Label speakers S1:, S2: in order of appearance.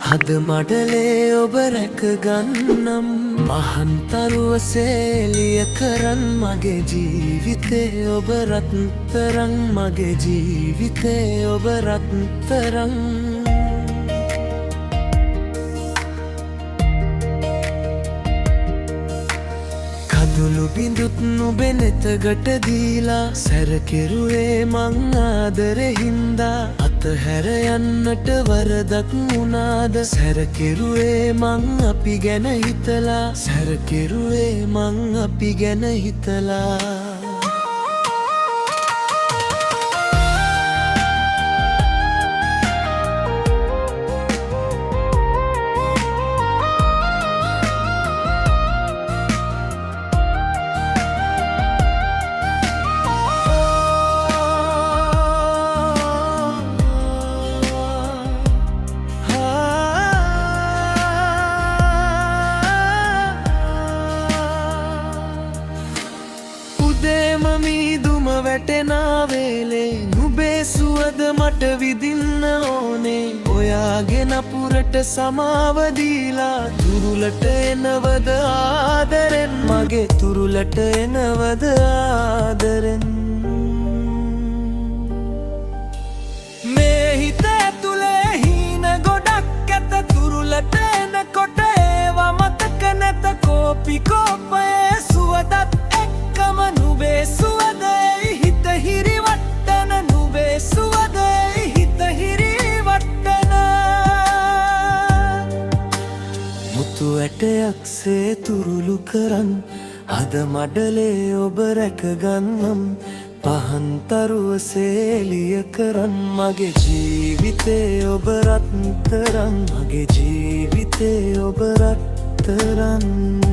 S1: හද මඩලේ ඔබ රැක ගන්නම් මහන්තරුව සේලිය කරන් මගේ ජීවිතේ ඔබ රත්තරන් මගේ ජීවිතේ ඔබ රත්තරන් කඳුළු බිඳුත් නුඹේ නෙතකට දීලා සැරකෙරුවේ මං ආදරේ හින්දා අතහැර යන්නට වරදක් වුණාද සැරකෙරුවේ මං අපි ගැන හිතලා සැරකෙරුවේ මං අපි ගැන හිතලා මීදුම වැටෙනා වේලේ නුඹේ සුවඳ මට විඳින්න ඕනේ ඔයාගේ නපුරට සමාව දීලා තුරුලට එනවද ආදරෙන් මගේ තුරුලට එනවද ආදරෙන් මේ හිත ඇතුලේ හීන ගොඩක් ඇත තුරුලට එනකොට ඒවා මතක නැත කෝපි කෝපයේ සුවඳත් නුඹේ සුවඳයි හිත හිරිවට්ටන නුඹේ සුවඳයි හිත හිරිවට්ටන මුතු ඇටයක්සේ තුරුළු කරන් අද මඩලේ ඔබ රැක ගන්නම් පහන්තරුව සේලිය කරන් මගේ ජීවිතේ ඔබ රත්තරන් මගේ ජීවිතේ ඔබ රත්තරන්